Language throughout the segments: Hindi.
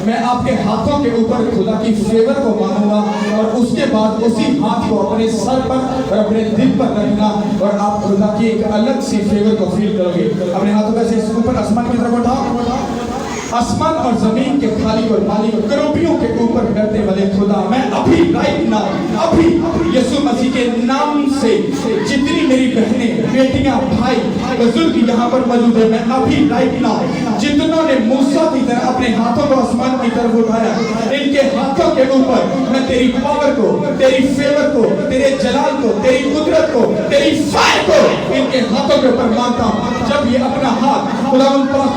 मैं आपके हाथों के ऊपर खुदा की फेवर को मानूंगा और उसके बाद उसी हाथ को अपने सर पर और अपने दिल पर रखना और आप खुदा की एक अलग सी फेवर को फील करोगे। अपने हाथों का से ऊपर आसमान की तरफ उठाओ। आसमान और जमीन के खालिक और मालिक और करूबियों के ऊपर बैठने वाले खुदा, मैं अभी राइट नाउ अभी यीशु मसीह के नाम से जितनी मेरी बहनें, बेटियां, भाई, बुजुर्ग यहाँ पर मौजूद है, मैं अभी राइट नाउ जितनों ने मूसा की तरह अपने हाथों को आसमान की तरफ उठाया, इनके हाथों के ऊपर मैं तेरी पावर को, तेरी फेवर को, तेरे जलाल को, तेरी कुदरत को, तेरी फायर को इनके हाथों के ऊपर मानता हूँ। जब ये अपना हाथ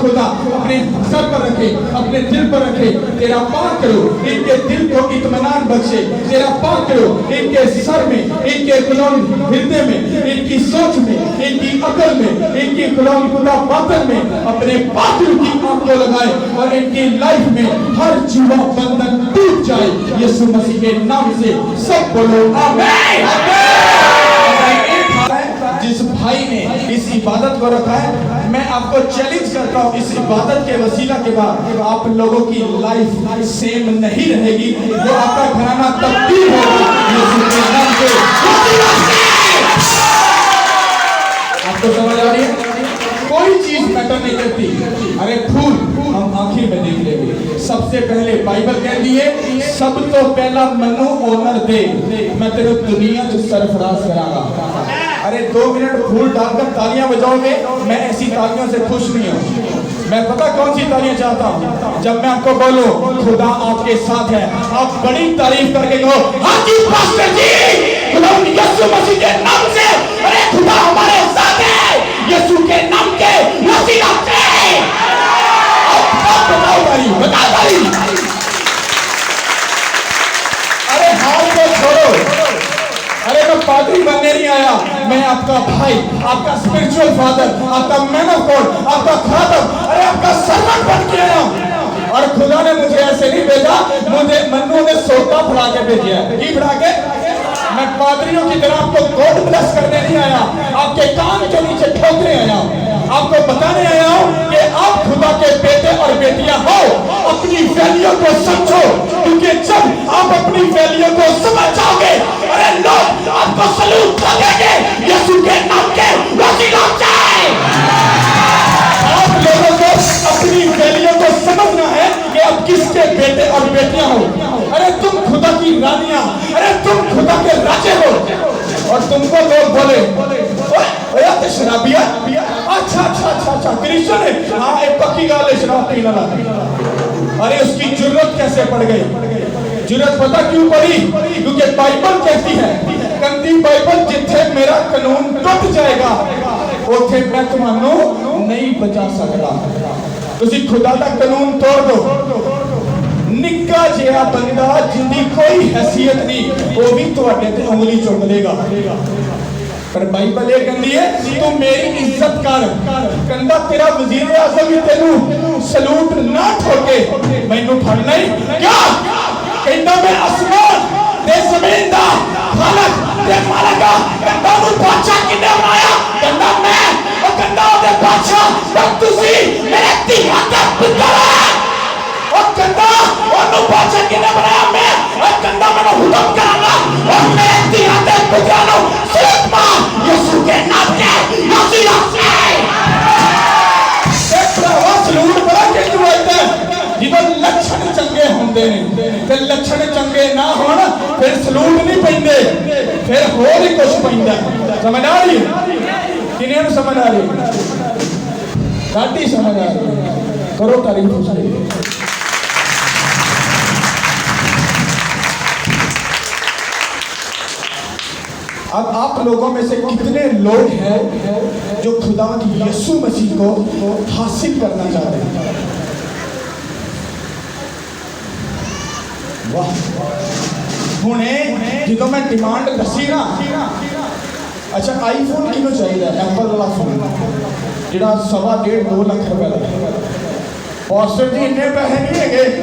खुदा अपने सर पर रखे, अपने दिल पर रखे, तेरा पाक करो इनके दिल को इत्मीनान बख्शे, तेरा पाक करो इनके सर में, इनके हृदय में, इनकी सोच में, इनकी अकल में, इनकी खुदा बातन में अपने पातिल की आंख को लगाए और इनकी लाइफ में हर जुआ बंधन टूट जाए यीशु मसीह के नाम से। सब बोलो आमीन। जिस भाई ने इस इबादत को रखा है, मैं आपको चैलेंज करता हूँ, इस इबादत के वसीला के बाद आप लोगों की लाइफ सेम नहीं रहेगी, वो आपका घराना तब्दील होगा यीशु के नाम से। आपको समझ आ रही है? कोई चीज मैटर नहीं करती। अरे फूल हम आखिर में देख लेंगे, सबसे पहले बाइबल कहती है सब तो पहला मनु ओनर दे, मैं तेरे दुनिया से सरफराज करांगा। अरे 2 मिनट फूल डालकर तालियां बजाओगे, मैं ऐसी तालियों से खुश नहीं हूँ। मैं पता कौन सी तालियां चाहता हूँ, जब मैं आपको बोलूं खुदा आपके साथ है, आप बड़ी तारीफ करके कहो हाँ जी पास्टर जी, खुदा यीशु मसीह के नाम से, अरे खुदा हमारे साथ है यीशु के नाम के वसीला से। बताओ भाई। अरे हाथ को छोड़ो। अरे मैं पादरी बनने नहीं आया, मैं आपका भाई, आपका स्पिरिचुअल फादर, आपका मैन ऑफ गॉड, आपका खादम, अरे आपका सर्वेंट बन के आया। और खुदा ने मुझे ऐसे नहीं भेजा, मुझे मन्नू ने सोटा फड़ा के भेजा है। की फड़ा के? मैं पादरियों की तरह आपको गॉड ब्लेस करने नहीं आया, आपके कान के नीचे ठोकने आया हूं, आपको बताने आया हूं कि आप खुदा के बेटे और बेटियां हो। अपनी वैल्यू को समझो, क्योंकि जब आप अपनी वैल्यू को समझ जाओगे, अरे लोग आपको सलूट करेंगे यीशु के नाम के वसीला से। आप लोगों को अपनी वैल्यू को समझना है कि आप किसके बेटे और बेटियां हो। अरे तुम खुदा की रानियां, अरे तुम खुदा के राजे हो। और तुमको लोग बोले तो शराबिया, अच्छा क्रिश्चियन है, हाँ एक पक्की गाल है शराब पीने वाला। अरे उसकी जरूरत कैसे पड़ गई? जरूरत पता क्यों पड़ी? क्योंकि बाइबल कहती है, गंदी बाइबल जिथे मेरा कानून टूट जाएगा उथे मैं तुम्हानू नहीं बचा सकता। तुसी खुदा का कानून तोड़ दो, निक्का जिहा बंदा जिंदी कोई हैसियत नहीं, वो भी तुहाडे ते उंगली चुक लेगा। पर बाइबल ये कहती है तू मेरी इज्जत कर, कहंदा तेरा वजीर आज़म भी तेनू सलूट ना ठोके, मैनू फड़ना ही क्या? कहंदा मैं आसमान ते जमीन दा खालक ते मालिक, कहंदा नू बादशाह किने बनाया? कहंदा मैं, ओ कहंदा ओदे बादशाह तब तुसी मेरे धीआं दा पुत्तर है। ओ कहंदा ओनू बादशाह किने बनाया? मैं, ओ कहंदा मैनू हुक्म करांगा और मेरे धीआं दे पुत्तरां नू सलूट मार यीशु के नाम के वसीला से। सलूट बड़ा किंतु होता है जिदों लक्षण चंगे होंदे ने, ते लक्षण चंगे ना होण फिर सलूट नहीं पैंदे, फिर होर ही कुछ पैंदा। समझ आ रही है? किने नूं समझ आ रही है? साडी समझ आ रही है? करो तारीफ उसकी। अब आप लोगों में से कितने लोग हैं जो खुदा की यीशु मसीह को हासिल करना चाहते हैं? वाह, हुणे जो मैं डिमांड दसी ना, अच्छा आईफोन किनू चाहिए? एप्पल वाला फोन जिहड़ा 1.5-2 लाख रुपए का। पास्टर जी इन्ने पैसे नहीं है,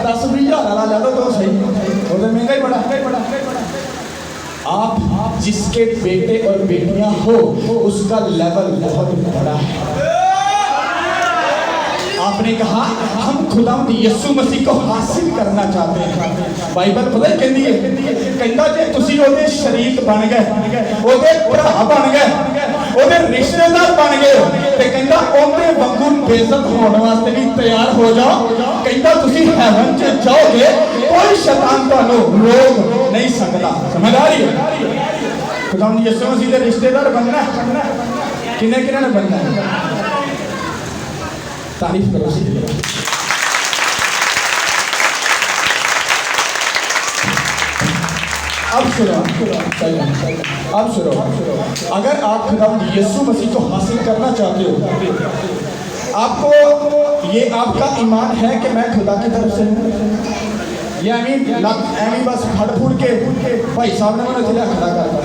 10-20 हज़ार वाला ले लो तो सही, वो तो महंगा ही बड़ा। आप जिसके बेटे और बेटियां हो उसका लेवल बहुत बड़ा है। आपने कहा हम खुदावंद यीशु मसीह को हासिल करना चाहते हैं। बाइबल पता कहती है कहता जे तुसी ओदे शरीक बन गए, ओदे भरा बन गए, ओदे रिश्तेदार बन गए ते कहता ओदे वांगू बेइज्जत होने वास्ते भी तैयार हो जाओ। कहता तुसी हेवन च जाओगे, कोई शैतान तुहानू रोक नहीं सकता। समझ आ रही है? खुदावंद यीशु मसीह दे रिश्तेदार बनना किने किने ने बनना है? तारीफ करो। अब सुनो, अब सुनो, अगर आप खुदावंद यीशु मसीह को हासिल करना चाहते हो, आपको ये आपका ईमान है कि मैं खुदा की तरफ से हूँ, या एमी बस फड़ फूड़ के भाई साहब ने मैंने जिला खड़ा करता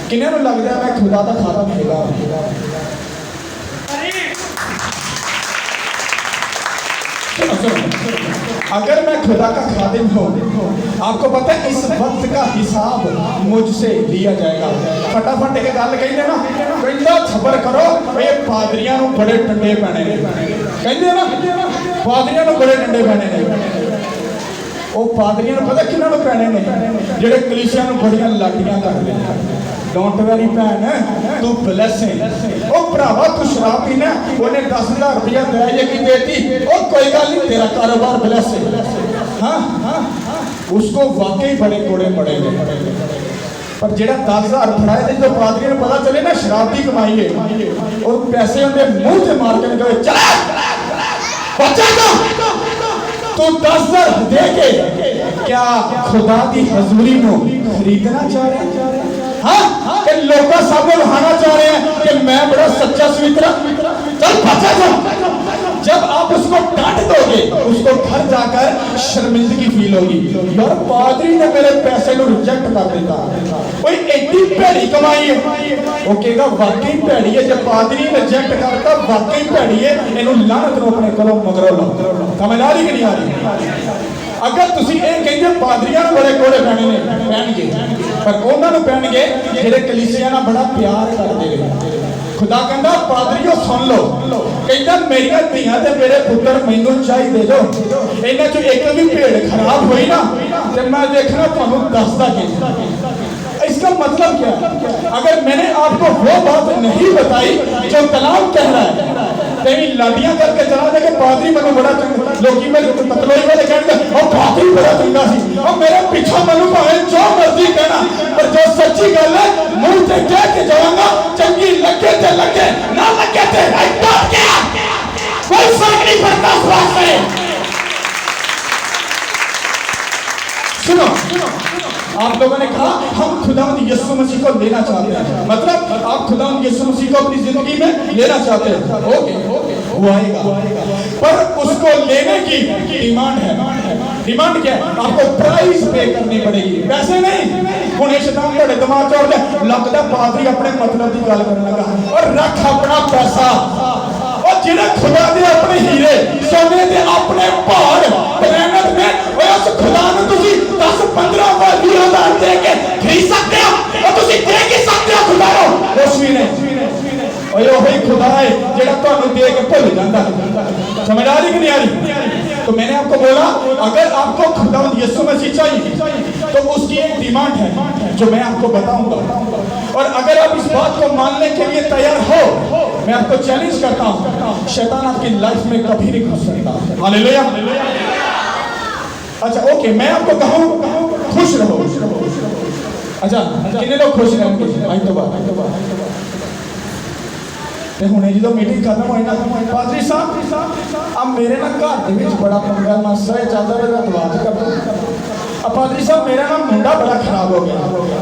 किन्ने को लगता है मैं खुदा का खाता मिलेगा। अगर मैं खुदा का खादिम हूँ, आपको पता है इस वक्त का हिसाब मुझसे लिया जाएगा। फटाफट एक गल कही ना, कहता खबर करो ये पादरियां नूं बड़े डंडे पैने ने, कहते ना पादरियां नूं बड़े डंडे पैने ने। वो पादरियां नूं पता किन्हां नूं पैने ने? जेड़े कलीसिया नूं बड़ियां लाठियां करदे ने। डोंट वेरी भैन तू ब्लेसिंग, ओ भरावा तू शराब पीना, उन्हें 10,000 रुपया दिया कि देती, ओ कोई गल नहीं तेरा कारोबार ब्लेसिंग। हाँ उसको वाकई बड़े कोड़े पड़े हुए, पर जेड़ा 10,000 फड़ाए थे जो पादरी ने पता चले ना शराब की कमाई है और पैसे उनके मुंह से मार के निकले चला बच्चा तू 10,000 दे के क्या खुदा की हजूरी को खरीदना चाह रहे? हाँ कि लोग सामने बहाना चाह रहे हैं कि मैं बड़ा सच्चा स्वीकरा। चल बचा जाओ। जब आप उसको डांट दोगे, उसको घर जाकर शर्मिंदगी फील होगी, यार पादरी ने मेरे पैसे को रिजेक्ट कर देता, कोई एडी भैड़ी कमाई है। वो कहेगा वाकई भैड़ी है, जब पादरी रिजेक्ट करता वाकई भैड़ी है, इन्हों लानत नो अपने कोलों मगरों लो। समझ आ रही कि नहीं आ रही? अगर तुसी ये कहते पादरियां बड़े कोड़े पैणगे, पर उन्होंने पैणगे जेडे कलीसिया नाल बड़ा प्यार करते हैं। खुदा कहता पादरियों सुन लो, कहता मेरिया धियां ते मेरे पुत्र मैनू चाहिए जो इन्हां चों एक भी भेड़ खराब हुई ना ते मैं देखना तुहानू दसदा कि इसका मतलब क्या है? अगर मैंने आपको वो बात नहीं बताई जो कलाम कह रहा है, तेरी लाडियां करके चला जाके पादरी मनु बड़ा चंगा, लोकी मेरे ततलोई वाले कहते और पादरी बड़ा चंगा सी और मेरे पीछे मनु भावे जो मर्जी कहना, पर जो सच्ची गल है मुंह से कह के जाऊंगा, चंगी लगे ते लगे ना लगे ते राइट क्या कोई फर्क नहीं पड़ता उस बात में। सुनो, आप लोगों ने कहा हम खुदावंद यीशु मसीह को लेना चाहते हैं, मतलब आप खुदावंद यीशु मसीह को अपनी जिंदगी में लेना चाहते हैं। ओके वो आएगा, पर उसको लेने की डिमांड है। डिमांड क्या है? आपको प्राइस पे करनी पड़ेगी, पैसे नहीं। हुणे शैतान ਤੁਹਾਡੇ दिमाग ਚ और लगता पादरी अपने मतलब की गल करने लगा और रख अपना पैसा और जिन्हें खुदा दे अपने हीरे सोने दे अपने पहाड़ प्लेनेट में उस खुदा ने तुसी 10-15 20 हज़ार दे के खरीद सकते हो और तुसी दे के सकते हो खुदा को कुछ भी नहीं। और ये वही खुदा है जेड़ा तुहानू दे के भूल जाता। समझ आ रही कि नहीं आ रही? तो मैंने आपको बोला अगर आपको खुदावंद यीशु मसीह चाहिए तो उसकी एक डिमांड है जो मैं आपको बताऊंगा, और अगर आप इस बात को मानने के लिए तैयार हो, मैं आपको चैलेंज करता हूं, शैतान आपकी लाइफ में कभी नहीं घुस सकता। हालेलुया। अच्छा ओके, मैं आपको कहूं खुश रहो। अच्छा कितने लोग खुश रहेंगे? भाई तो बात ते हुणे जो मीटिंग खत्म होई ना, पादरी साहब अब मेरे ना घर दे विच बड़ा पंगा मासा है, चाहता मेरा दुआ कर दो। अब पादरी साहब मेरा ना मुंडा बड़ा खराब हो गया,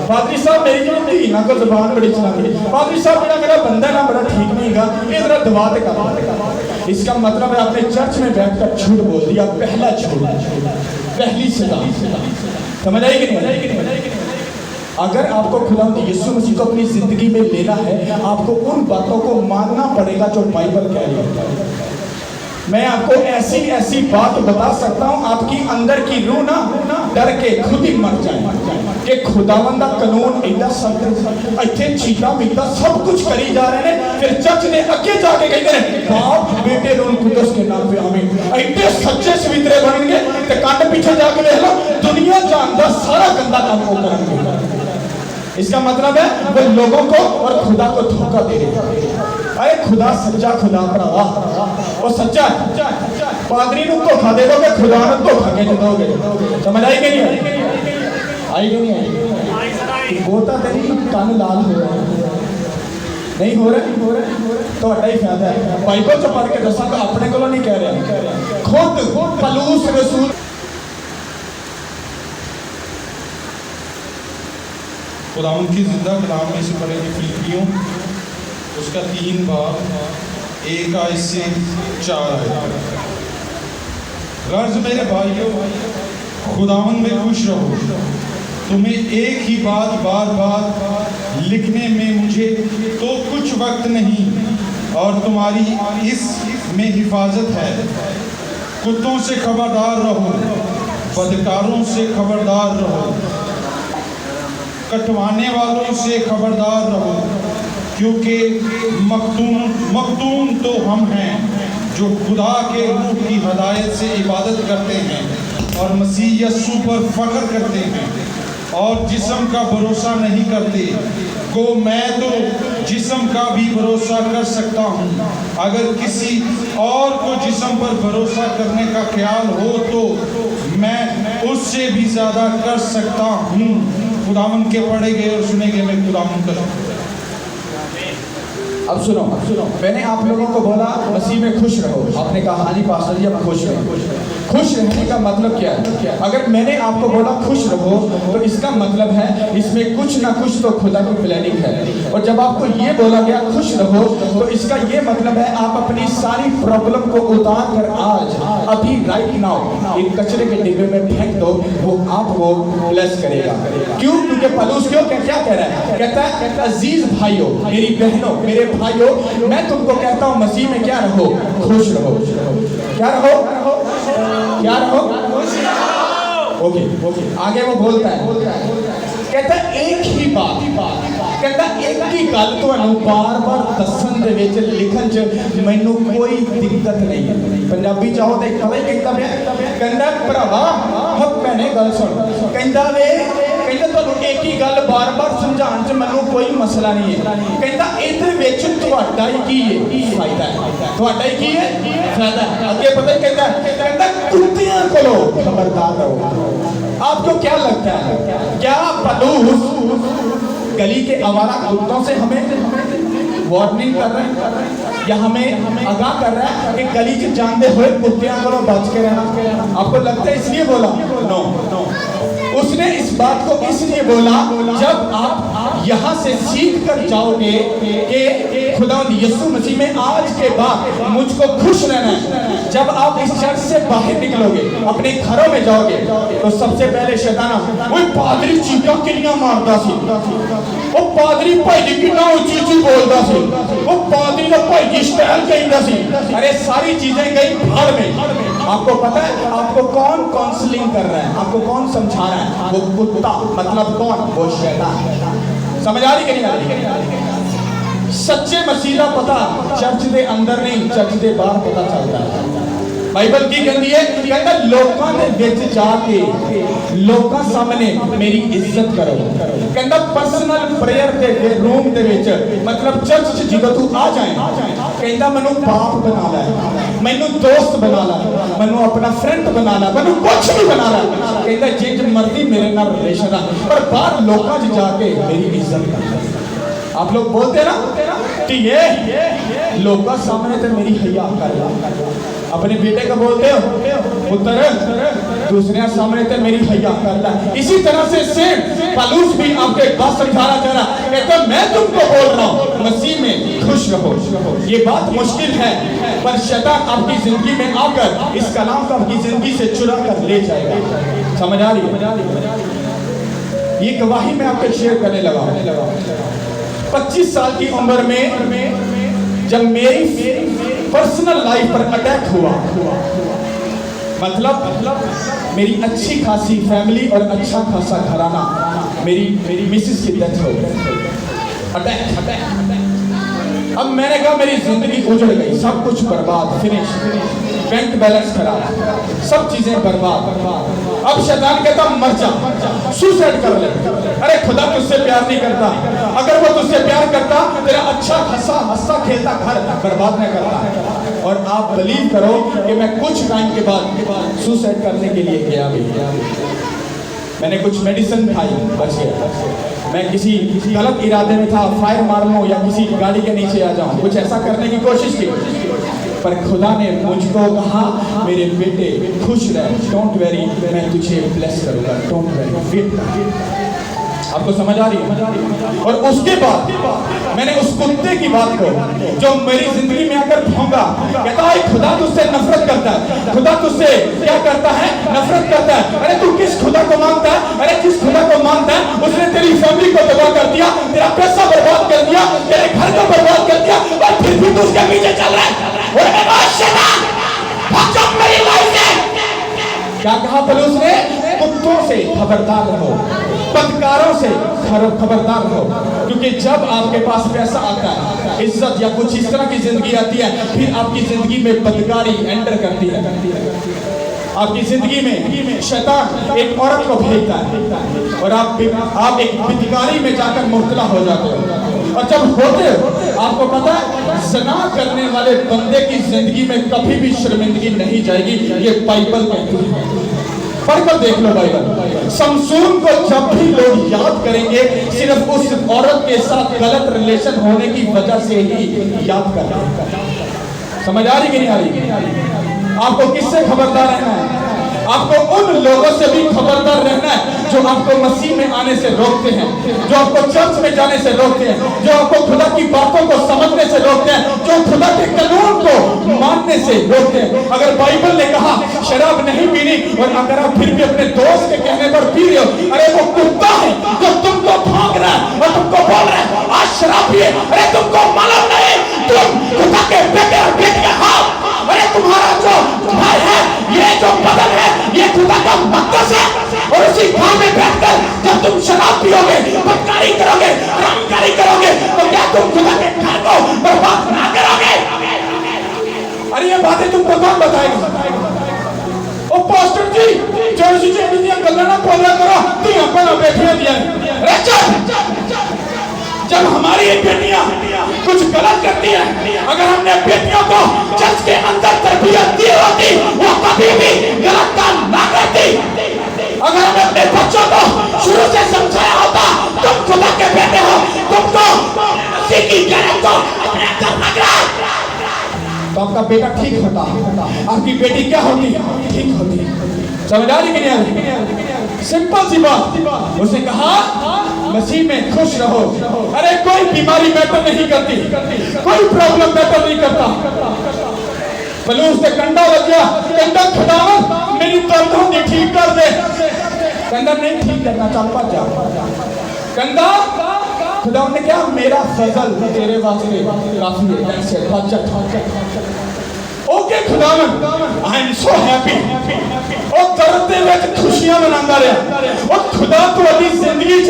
पादरी साहब मेरी जो धी ना को जुबान बड़ी चलाती, पादरी साहब मेरा मेरा बंदा ना बड़ा ठीक नहीं गा, ये जरा दुआ ते कर। इसका मतलब है आपने चर्च में बैठकर झूठ बोल दिया, पहला झूठ, पहली सजा। समझ आई कि नहीं? अगर आपको खुदावंद यीशु मसीह को अपनी जिंदगी में लेना है, आपको उन बातों को मानना पड़ेगा जो बाइबल कह रही है। मैं आपको ऐसी ऐसी बात बता सकता हूं, आपकी अंदर की रूह ना डर के खुद ही मर जाए। कि खुदावंद दा कानून इतना सख्त इतने चीज़ां मिलता सब कुछ करी जा रहे हैं, फिर चर्च ने अगे जाके कहते हैं बाप बेटे रूह कुदस के नाम पे आमीन। इतने सच्चे सवितरे बनेंगे तो कंध पीछे जाके देख लो, दुनिया जानता सारा गंदा काम वो करेंगे। इसका मतलब है वो लोगों को और खुदा को धोखा दे रहे हैं। अरे खुदा सच्चा खुदा भरावा वो सच्चा पादरी को धोखा दे दोगे, खुदा को धोखा के दोगे। समझ आई कि नहीं आई कि नहीं आई? गोता तेरी कान लाल हो रहा है, नहीं हो रहा तो ही फायदा है। बाइबल च पढ़ के दसांगा, अपने को नहीं कह रहा, खुद पलूस रसूल खुदावंद की जिंदा कलाम में से पढ़ेंगे फिलिपियों उसका 3 बाब 1 आयत से 4 आयत। गर्ज मेरे भाइयों खुदावंद में खुश रहो। तुम्हें एक ही बात बार बार लिखने में मुझे तो कुछ वक्त नहीं और तुम्हारी इस में हिफाजत है। कुत्तों से खबरदार रहो, बदकारों से खबरदार रहो, कटवाने वालों से खबरदार रहो, क्योंकि मखदूम तो हम हैं जो खुदा के रूह की हदायत से इबादत करते हैं और मसीह यीशु पर फख्र करते हैं और जिस्म का भरोसा नहीं करते। को मैं तो जिस्म का भी भरोसा कर सकता हूँ, अगर किसी और को जिस्म पर भरोसा करने का ख्याल हो तो मैं उससे भी ज़्यादा कर सकता हूँ। खुदावंद के पढ़े गए और सुने गए में खुदावंद का अब सुनो मैंने आप लोगों को बोला मसीह में खुश रहो। आपने कहा हाँ जी पास्टर जी अब खुश रहो। खुश रहने का मतलब क्या है? अगर मैंने आपको बोला खुश रहो तो इसका मतलब है इसमें कुछ ना कुछ तो खुदा की प्लानिंग है। और जब आपको ये बोला गया खुश रहो तो इसका ये मतलब है आप अपनी सारी प्रॉब्लम को उतार कर आज अभी राइट नाउ एक कचरे के डिब्बे में फेंक दो, वो आपको ब्लेस करेगा। क्यों? क्योंकि पलूस क्यों क्या कह रहा है? कहता है अजीज भाइयों, मेरी बहनों, मेरे भाइयों, मैं तुमको कहता हूँ मसीह में क्या रहो? खुश रहो। क्या रहो? क्या रहो? ओके आगे वो बोलता है, कहता एक ही बात, कहता एक ही गल तुहानू बार बार दसन दे विच लिखण च मैनू कोई दिक्कत नहीं। पंजाबी चाहो तो पता ही कहता मैं कहंदा भरावा हो भैणे गल सुन, कहंदा वे कहंदा तुहानू एक ही गल बार बार समझाउण च मैनू कोई मसला नहीं है। कहंदा इहदे विच तुहाडा ही की है फायदा है, तुहाडा ही की है फायदा है। अगे पता ही कहंदा कुत्तियां कोलों खबरदार रहो। आपको क्या लगता है क्या पलूस गली के आवारा कुत्तों से हमें वार्निंग कर रहे हैं या हमें आगाह कर रहा है कि गली के जानते हुए कुत्तियां को बच के रहना? आपको लगता है इसलिए बोला? नो, उसने इस बात को इसलिए बोला जब आप यहाँ से सीख कर जाओगे कि खुदावंद यीशु मसीह में आज के बाद मुझको खुश रहना है। जब आप इस चर्च से बाहर निकलोगे, अपने घरों में जाओगे, तो सबसे पहले शैतान वो पादरी चीखा किलियां मारता सी, वो पादरी भाई जी कितना ऊंची ऊंची बोलता सी, वो पादरी का भाई जी स्टाइल कहता सी। अरे सारी चीजें गई भाड़ में। आपको पता है आपको कौन काउंसलिंग कर रहा है? आपको कौन समझा रहा है? वो कुत्ता मतलब कौन? वो शैतान। समझ आ रही कि नहीं आ रही? सच्चे मसीह का पता चर्च के अंदर नहीं, चर्च के बाहर पता चलता है। बाइबल की कहती है कहता लोकां दे विच जाके लोकां सामने मेरी इज्जत करो। कहता पर्सनल प्रेयर दे रूम दे विच मतलब चर्च च जदों तू आ जाए कहता मैनू बाप बना लै, मैनू दोस्त बना लै, मैनू अपना फ्रेंड बना लै, मैनू कुछ भी बना लै। कहता जिंज मर्जी मेरे नाल रिलेशन है, पर बाहर लोकां च जाके मेरी इज्जत कर। आप लोग बोलते ना कि ये लोगों सामने तो मेरी हया कर, अपने बेटे को बोलते हो पुत्र, दूसरे सामने तो मेरी हया कर। इसी तरह से सेम पलूस भी आपके बात समझाना चाह रहा है। कहता मैं तुमको बोल रहा हूँ मसीह में खुश रहो। ये बात मुश्किल है पर शैतान आपकी जिंदगी में आकर इस कलाम को आपकी जिंदगी से चुरा कर ले जाएगा। समझ आ रही है? ये गवाही मैं आपको शेयर करने लगा। 25 साल की उम्र में जब मेरी पर्सनल लाइफ पर अटैक हुआ, मतलब मेरी अच्छी खासी फैमिली और अच्छा खासा घराना मेरी मिसेस की डेथ हो गई, अटैक। अब मैंने कहा मेरी जिंदगी उजड़ गई, सब कुछ बर्बाद, फिनिश, बैंक बैलेंस खराब, सब चीजें बर्बाद। अब शैतान कहता मर जा, सुसाइड कर ले। अरे खुदा तुझसे प्यार नहीं करता, अगर वो तुझसे प्यार करता तेरा अच्छा हंसा खेलता घर बर्बाद नहीं करता। और आप बिलीव करो कि मैं कुछ टाइम के बाद सुसाइड करने के लिए गया भी, मैंने कुछ मेडिसिन खाई, बच गया। मैं किसी गलत इरादे में था, फायर मार लूं या किसी गाड़ी के नीचे आ जाऊं, कुछ ऐसा करने की कोशिश की, पर खुदा ने मुझको कहा मेरे बेटे खुश रह, डोंट वेरी, मैं तुझे ब्लेस करूंगा, डोंट वेरी। आपको समझ आ रही है? और उसके बाद मैंने उस कुत्ते की बात को जो मेरी जिंदगी में आकर भौंका, कहता है खुदा तुझसे नफरत करता है, खुदा तुझसे क्या करता है, नफरत करता है। अरे तू किस खुदा को मानता है? अरे जिस खुदा को मानता है उसने तेरी फैमिली को तबाह कर दिया, तेरा पैसा बर्बाद कर दिया, तेरे घर को बर्बाद कर दिया, और फिर भी तू उसके पीछे चल रहा है। क्या कहा पलूस ने? कुत्तों से खबरदार रहो, बदकारों से खबरदार रहो, क्योंकि जब आपके पास पैसा आता है, इज्जत या कुछ इस तरह की जिंदगी आती है, फिर आपकी जिंदगी में बदकारी एंटर करती है। आपकी जिंदगी में शैतान एक औरत को भेजता है और आप एक बदकारी में जाकर मुब्तला हो जाते हो। और जब होते हो आपको पता है ज़ना करने वाले बंदे की जिंदगी में कभी भी शर्मिंदगी नहीं जाएगी, ये बाइबल कहती है। पढ़कर देख लो बाइबल। शमसून को जब भी लोग याद करेंगे सिर्फ उस औरत के साथ गलत रिलेशन होने की वजह से ही याद करेंगे। समझ आ रही कि नहीं आ रही? आपको किससे खबरदार रहना है? आपको उन लोगों से भी खबरदार रहना है जो आपको मसीह में आने से रोकते हैं, जो आपको चर्च में जाने से रोकते हैं, जो आपको खुदा की बातों को समझने से रोकते हैं, जो खुदा के कानून को मानने से रोकते हैं। अगर बाइबल ने कहा शराब नहीं पीनी और अगर आप फिर भी अपने दोस्त के कहने पर पी रहे हो, अरे वो कुत्ता है जो तुमको भौंक रहा है और तुमको बोल रहा है आज शराब पिए। अरे तुमको मालूम नहीं तुम खुदा के बेटे और बेटियां हो। अरे तुम्हारा जो भाई है, ये जो बदन है, ये खुदा का मक़दस है। और उसी घर में बैठकर जब तुम शराब पियोगे, बदकारी करोगे, हरामकारी करोगे, तो क्या तुम खुदा के घर को बर्बाद ना करोगे? अरे ये बातें तुमको कौन बताएगा? ओ पास्टर जी, जैसी जैसी गल्ला ना बोला करो, तुम अपना बैठिया दिया। जब हमारी बेटियां कुछ गलत करती है, अगर हमने बेटियों को चर्च के अंदर तरबियत दी होती, वो कभी भी गलत काम ना करती। अगर हमने अपने बच्चों को शुरू से समझाया होता तुम खुदा के बेटे हो, तुमको मसीह की गैरत को अपने अंदर लग रहा है, तो आपका बेटा ठीक होता, आपकी बेटी क्या होती? ठीक होती। समझ आ रही कि नहीं? सिंपल सी बात। उसने कहा मसीह में खुश रहो। अरे कोई बीमारी मैटर नहीं करती, कोई प्रॉब्लम मैटर नहीं करता। पलूस से कंडा लग गया, कंडा खुदावन मेरी दर्द होती ठीक कर दे। कंडा नहीं ठीक करना चाहता, जा कंडा खुदा ने क्या मेरा फजल तेरे वास्ते काफी है, जैसे ओके खुदावन आई एम सो हैप्पी। और दर्द दे विच खुशियां मनांदा रहा। और खुदा तुम्हारी जिंदगी च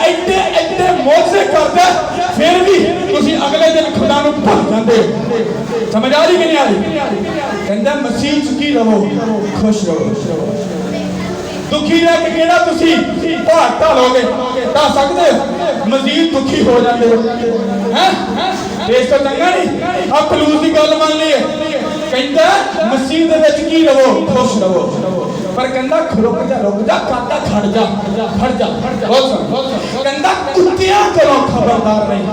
ऐडे ऐडे मौजे करदा, फिर भी तुसी अगले दिन खुदा नूं भुल जांदे हो। समझ आ रही कि नहीं आ रही? कहंदा मसीह च की रहो, खुश रहो। दुखी रह के केड़ा तुसी पहाड़ ढालोगे? ढा सकदे हो? मजीद दुखी हो जाते हो। हैं इस तो चंगा नहीं। अब पलूस की गल मान ली है, कहता मसीह दे विच की रहो, खुश रहो। पर कहता रुक जा काका, खड़ जा। कहता कुत्तियां करो खबरदार नहीं।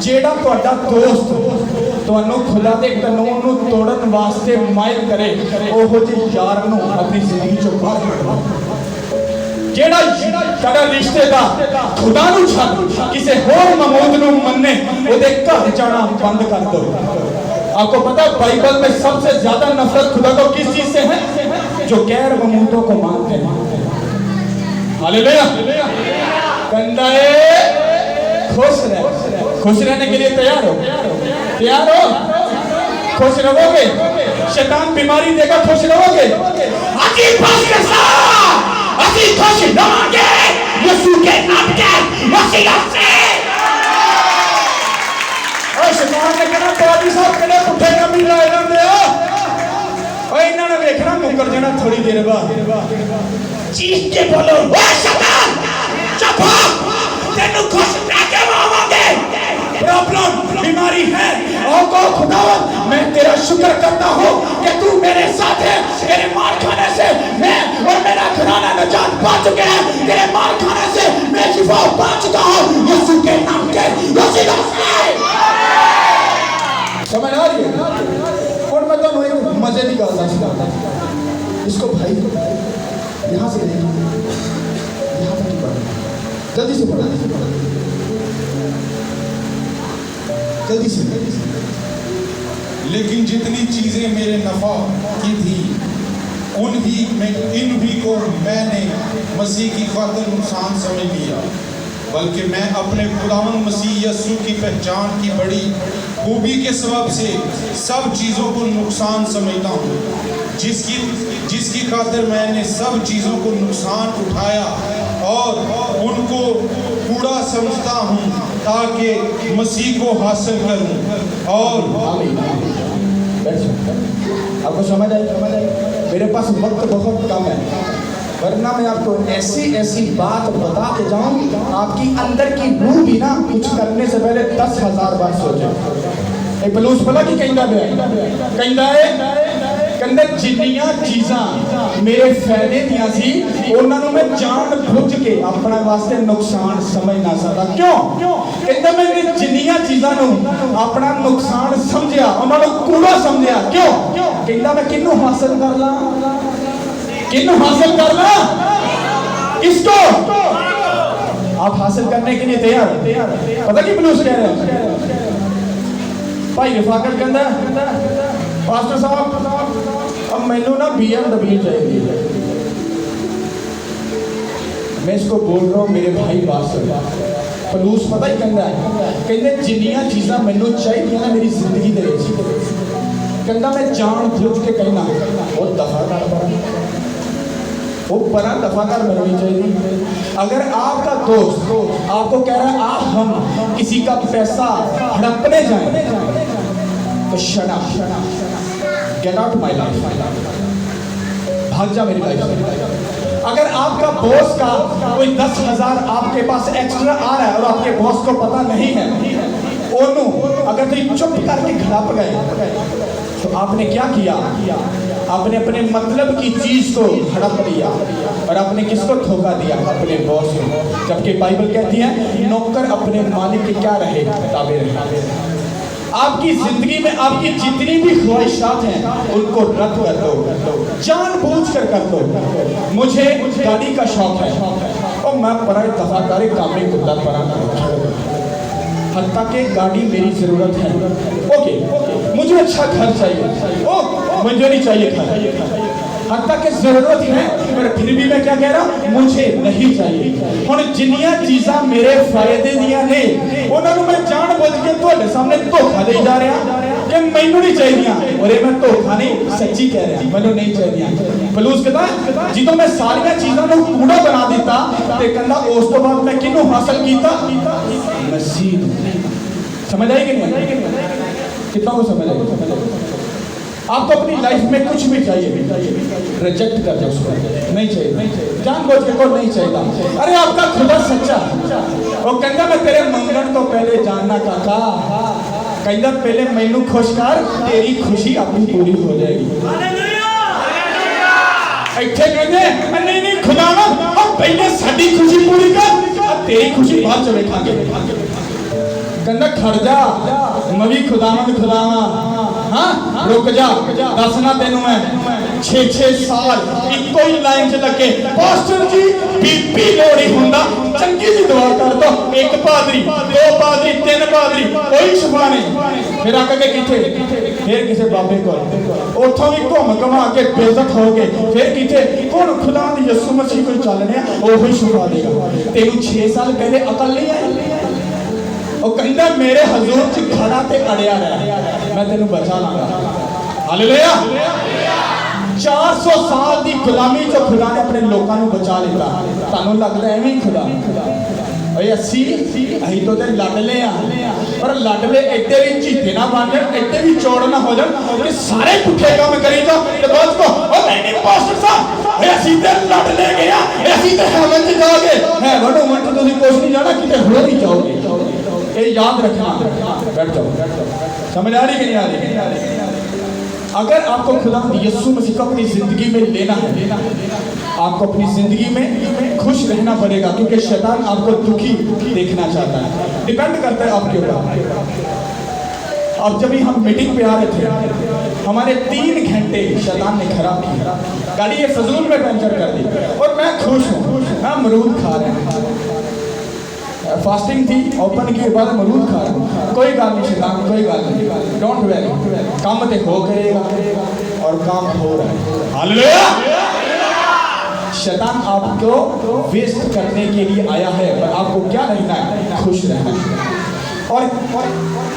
जेड़ा तुहाडा दोस्त तुहानू खुदा दे कानून नूं तोड़न वास्ते माहिर करे, ओहो जी यार नूं अपनी जिंदगी चों बाहर कढो। जेड़ा साडा रिश्तेदार खुदा नूं छड्ड किसी होर महमूद नूं मन्ने, ओदे घर जाना बंद कर दो। आपको पता है बाइबल में सबसे ज्यादा नफरत खुदा को किस चीज से है? जो गैर महमूदों को मानते हैं। हालेलुया। कंधा खुश रहने के लिए तैयार हो? खुश रहोगे? शैतान बीमारी देगा, खुश रहोगे? खुश रहोगे यीशु के नाम शैतान ने कहना पादी साहब कहने पुठे कमी लाए रहंदे आ ओए इन्हां ने देखना मुकर जाना थोड़ी देर बाद चीख के बोलो ओ शैतान चुप हो तेनू खुश रख के मावांगे प्रॉब्लम बीमारी है और को खुदावन मैं तेरा शुक्र करता हूँ कि तू मेरे साथ है तेरे मार खाने से मैं और मेरा घराना निजात पा चुके हैं तेरे मार खाने से मैं शिफा पा चुका हूँ यीशु के नाम के वसीला से समझ आ रही है और मैं तो एक मजे की गल दसदा इसको भाई यहाँ से नहीं यहाँ तक पढ़ना जल्दी से पढ़ना जल्दी से लेकिन जितनी चीजें मेरे नफा की थी इन भी को मैंने मसीह की खातिर नुकसान समझ लिया बल्कि मैं अपने खुदावंद मसीह यीशु की पहचान की बड़ी खूबी के सबब से सब चीज़ों को नुकसान समझता हूँ जिसकी खातिर मैंने सब चीज़ों को नुकसान उठाया और उनको कूड़ा समझता हूँ ताकि मसीह को हासिल करूँ और आपको समझ आई मेरे पास वक्त बहुत कम है वरना मैं आपको ऐसी बात बता के जाऊं आपकी अंदर की रूह भी ना कुछ करने से पहले 10,000 बार सोचे एक बलूस भला की कहता है कहते जिन्नियां चीज़ां मेरे फायदे दियां सी उन्हां नूं मैं जान बुझ के अपने वास्ते नुकसान समझ ना सकता क्यों कहते मैंने जिन्नियां चीज़ां नूं अपना नुकसान समझिया उन्हां नूं कूड़ा समझिया क्यों कहता मैं किन्नू हासिल कर ला इसको आप हासिल करने के लिए तैयार पता की बलूस कह रहे हैं भाई रिफाकत कहता पास्टर साहब अब मैनू ना BMW चाहिए मैं इसको बोल रहा हूँ मेरे भाई बात सुन पलूस पता ही कहते जिन्नियां चीज़ां मैनू चाहिए ना मेरी जिंदगी दे कहता मैं जान बुझ के कहना वो दफा कर वो बड़ा दफादार बननी चाहिए अगर आपका दोस्त आपको कह रहा है आप हम किसी का पैसा हड़पने जाएं तो shut up get out my life भाग जा मेरी लाइफ अगर आपका बॉस का कोई 10,000 आपके पास एक्स्ट्रा आ रहा है और आपके बॉस को पता नहीं है ओनू अगर तुम चुप करके हड़प गए तो आपने क्या किया आपने अपने मतलब की चीज को हड़प लिया और आपने किसको धोखा दिया अपने बॉस को जबकि बाइबल कहती है नौकर अपने मालिक के क्या रहे ताबे रहे आपकी जिंदगी में आपकी जितनी भी ख्वाहिशात हैं उनको रद्द कर दो जानबूझकर कर दो मुझे गाड़ी का शौक है और मैं बड़ा दफाकारी काम में कुत्ता बना हत्ता के गाड़ी मेरी जरूरत है ओके मुझे अच्छा घर चाहिए ओ मुझे नहीं चाहिए घर हत्ता के जरूरत है पर फिर भी मैं क्या कह रहा हूँ मुझे नहीं चाहिए हुण जिन्नियां चीज़ां मेरे फायदे दियां ने उन्होंने मैं जान बुझ के तुहाडे सामने धोखा दे जा रहा कि मैनू नहीं चाहिए और मैं धोखा नहीं सच्ची कह रहा मैनू नहीं चाहिए बलूस कहता जो मैं सारिया चीज़ों को कूड़ा बना दिता ते कहंदा उस तो बाद मैं किनू हासिल किया मसीह समझ आई कि नहीं कितना को समझ आई आपको अपनी लाइफ में कुछ भी चाहिए रिजेक्ट कर दो उसको नहीं चाहिए जानबूझ के को नहीं चाहिए अरे आपका खुदा सच्चा वो कहता मैं तेरे मंगन तो पहले जानना काका कहता पहले मैनू खुश कर तेरी खुशी अपनी पूरी हो जाएगी इत्थे कहते नहीं खुदावा पहले साडी खुशी पूरी कर तेरी खुशी बाद च वेखांगे कहता खड़ जा मैं भी खुदावा हाँ रुक जा दसना तेनू मैं 6-6 साल इको ही लाइन च लगे पास्टर जी बीपी लोड़ी हुंदा चंगी जी दुआ कर दो एक पादरी 2 पादरी 3 पादरी कोई शिफा नहीं फिर आके किथे फिर किसी बाबे को उठों भी घूम घुमा के बेइज्जत हो गए फिर किथे हुण खुदा दी यसू मसीह कोई चलने ओही शिफा देगा तेनू 6 साल पहले अकल नहीं आई और कहता मेरे हजूर च खड़ा ते अड़िया रह मैं तेनू बचा लांगा हालेलुया 400 साल की गुलामी जो खुदा ने अपने लोगों को बचा लेता तुहानू लगदा एवें खुदा ਓਏ ਅਸੀਂ तो ते लाडले आ पर लाडले एडे भी चीते ना बन जाए, एडे भी चौड़ ना हो जाए कि सारे पुठे काम करी जाओ ते बात को ओ नहीं पास्टर साहब ਅਸੀਂ ਤੇ लाडले गया ਅਸੀਂ ਤੇ हेवन च जाओगे हेवन होवन तो तुसी कुछ नहीं जाना किते हो नहीं जाओगे। ये याद रखना। बैठ जाओ। समझ आ रही कि नहीं आ रही? अगर आपको खुदा यीशु मसीह को अपनी जिंदगी में लेना है, आपको अपनी जिंदगी में खुश रहना पड़ेगा, क्योंकि शैतान आपको दुखी देखना चाहता है। डिपेंड करता है आपके ऊपर। अब जब हम मीटिंग पे आ रहे थे, हमारे 3 घंटे शैतान ने खराब किया, गाड़ी ये फजूल में पंचर कर दी और मैं खुश हूँ, मैं अमरूद खा रहा हूँ, फास्टिंग थी, ओपन की बाद अमरूद खा रहा हूँ। कोई गाल नहीं शैतान, कोई गाल नहीं, डोंट वरी, काम तो हो करेगा और काम हो रहा है। हालेलुया। शैतान आपको वेस्ट करने के लिए आया है, पर आपको क्या रहना है? खुश रहना है। और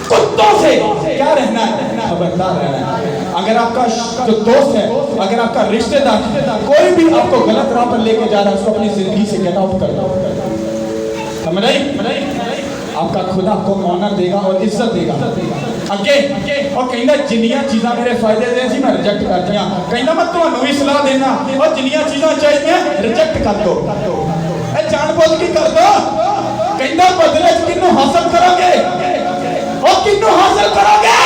कुत्तों से क्या रहना है? खबरदार रहना है। अगर आपका जो दोस्त है, अगर आपका रिश्तेदार, कोई भी आपको गलत राह पर लेके जा रहा है, उसको अपनी जिंदगी से गेट आउट कर दो। समझ आई? आपका खुदा आपको ऑनर देगा और इज्जत देगा। अगे और कहना जिन्नियां चीज़ां मेरे फायदे दे सी मैं रिजेक्ट कर दिया, कहना मैं तुहानू भी सलाह देना और जिन्नियां चीज़ां चाहिए रिजेक्ट कर दो। ए जानबूझ के कर दो। कहना बदले किन्नू हासिल करोगे और किन्नू हासिल करोगे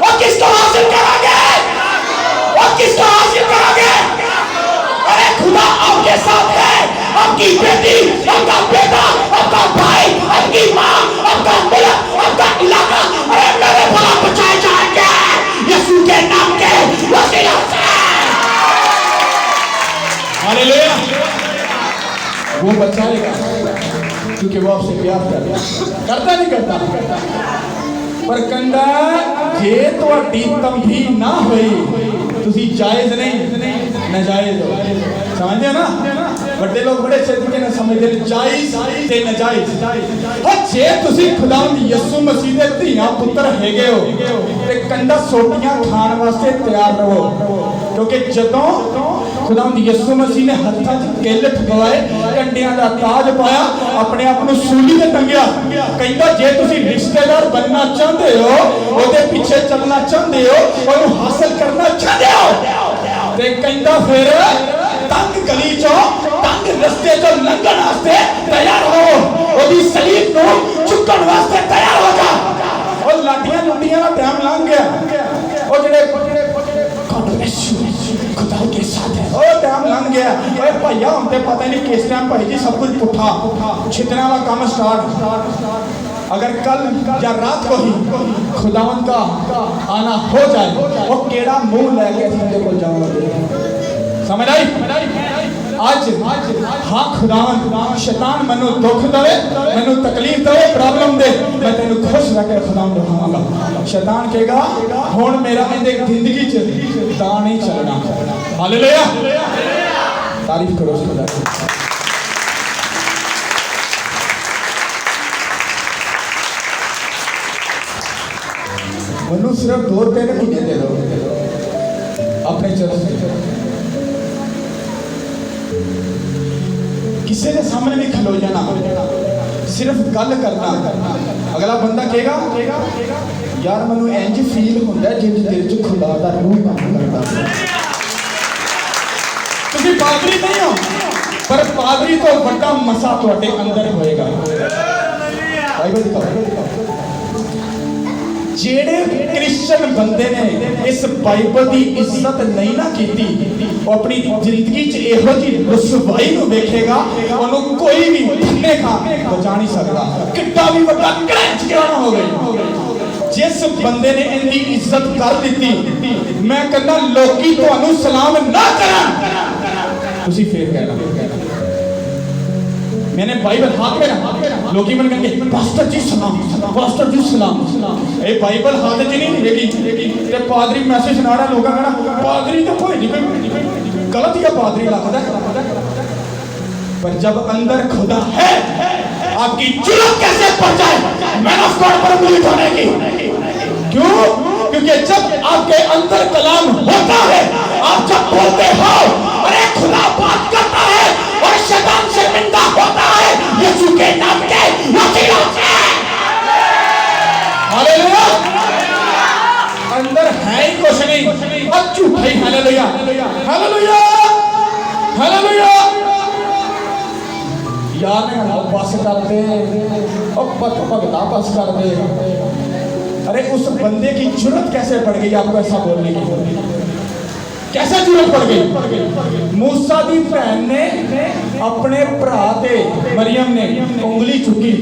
और किसको हासिल करोगे और किसको हासिल करोगे? अरे खुदा आपके साथ है। आपकी बेटी, आपका बेटा, आपका भाई, आपकी माँ, आपका मुल्क, आपका इलाका, अरे मेरे भला बचाए जाएंगे यीशु के नाम के वसीला से। हालेलुया। वो बचाएगा क्योंकि वो आपसे प्यार करता नहीं करता। पर कंदा जे तुहाडी तंबी ना होई, तुसी जायज नहीं नाजायज हो। समझते हो ना? बड़े लोग बड़े अच्छे तरीके से समझते हैं जायज ते नाजायज। और जे तुसी खुदावंद यीशु मसीह दे धीआं पुत्र हैगे हो ते कंदा सोटियां खाण वास्ते तैयार रहो, क्योंकि जदों खुदावंद यीशु मसीह ने हत्थां 'च किल ठगवाए, कंडियां दा ताज पाया, अपने आप नूं सूली ते टंगिया, कहंदा जे तुसी रिश्तेदार बनना चाहते हो, ओदे पीछे चलना चाहते हो, ओनू हासिल करना चाहते हो, ते कहंदा फिर तंग गली चो तंग रस्ते चो लंघण वास्ते तैयार हो, ओदी सलीब नूं चुकण वास्ते तैयार हो जा। और लाठियां लुंडियां दा टाइम लंघ गया, ओ जेड़े खुदा के साथ है ओ टाइम लंघ गया। ओए भैया हम ते पता नहीं किस टाइम भाई जी सब कुछ पुठा छितने वाला काम स्टार्ट। अगर कल या रात को ही खुदावंद का आना हो जाए, वो केड़ा मुंह लेके असं को जाओगे? समझ आई? आज हाँ खुदावंद शैतान मैनू दुख दे, मैनू तकलीफ दे, प्रॉब्लम दे, मैं तेन खुश रख खुदावंद रहांगा। शैतान कहेगा हुण मेरा इहदी जिंदगी च दां नहीं चलना। हालेलुया। तारीफ करो खुदा की। मैनू सिर्फ 2-3 महीने दे दो अपने चर्च किसी के सामने भी खलो जाना, सिर्फ गल करना। अगला बंदा कहेगा यार मैनू इंज फील होंदा जिंज दिल च खुदा दा रूह काम करदा। तुसीं पादरी नहीं हो, पर पादरी तो बड़ा मसा तुहाडे अंदर होएगा। बाइबल दिखाओ। जेड़े क्रिश्चियन बंदे ने इस बाइबल की इज्जत नहीं ना की, वो अपनी जिंदगी च इहो जी रुसवाई नूं वेखेगा, उन्हों कोई भी भन्ने खा बचा नहीं सकता, कितना भी बड़ा क्रंच क्यों ना हो गई। जिस बंदे ने इनकी इज्जत कर दी, मैं कहना लोकी तुहानू सलाम ना करन, तुसी फिर कहना मैंने बाइबल हाथ में ना, लोग मन कहेंगे पास्टर जी सलाम, पास्टर जी सलाम। ये बाइबल हाथ च नहीं रहेगी ते पादरी मैसेज सुना रहा, लोग कहना पादरी तो कोई नहीं, गलत ही पादरी लगता। पर जब अंदर खुदा है, आपकी जुल्म कैसे पड़ जाए मैन ऑफ गॉड पर उंगली उठाने की? क्यों? क्योंकि जब आपके अंदर कलाम होता है, आप जब बोलते हो, अरे खुदा बात करता है और शैतान शर्मिंदा होता है। यीशु मोहब्बत भगता बस कर दे। अरे उस बंदे की जुर्रत कैसे पड़ गई आपको ऐसा बोलने की? कैसे जुर्रत पड़ गई? मूसा दी भैन ने अपने भरा ते मरियम ने उंगली चुकी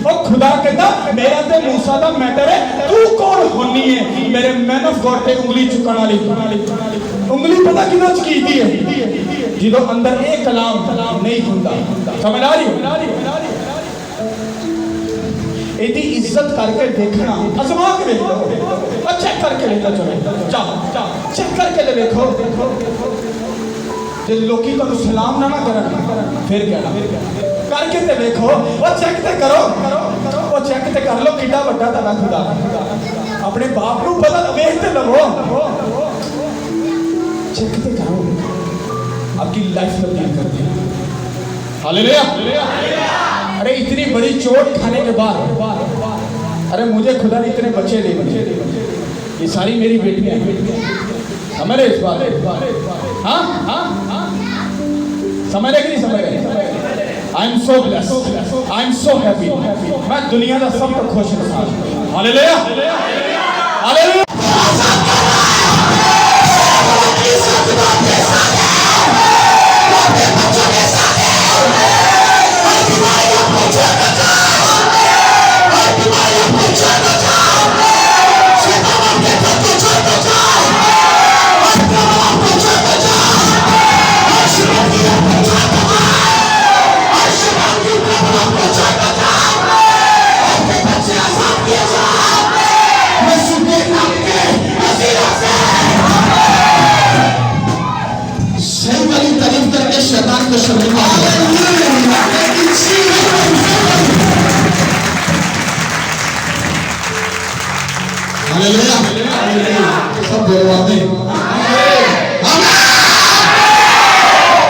और खुदा कहता मेरा ते मूसा दा मैटर है, तू कौन होनी है मेरे मैन ऑफ गॉड ते उंगली चुकन वाली? उंगली पता किधर चुकी दी है? जिदों अंदर एक कलाम नहीं हुंदा। समझ आ रही हो? इतनी इज्जत करके देखना, आजमा के देख लो, चेक करके लेकर चलो, जाओ चेक करके ले देखो। जो लोकी को सलाम ना करन फिर कहना करके ते देखो, वो चेक ते करो, वो चेक ते कर लो कितना बड़ा तेरा खुदा। अपने बाप को पता वेख ते लवो, चेक ते करो, आपकी लाइफ तब्दील कर दी। हालेलुया। अरे इतनी बड़ी चोट खाने के बाद, अरे मुझे खुदा ने इतने बच्चे दे दिए, ये सारी मेरी बेटियां हैं। समझ रहे इस बात? हाँ हाँ हाँ, समझ रहे कि नहीं समझ रहे? I am so blessed, I am so happy. मैं दुनिया का सब तक खुश इंसान। Hallelujah hallelujah. हालेलुया। सब बोलो आमीन।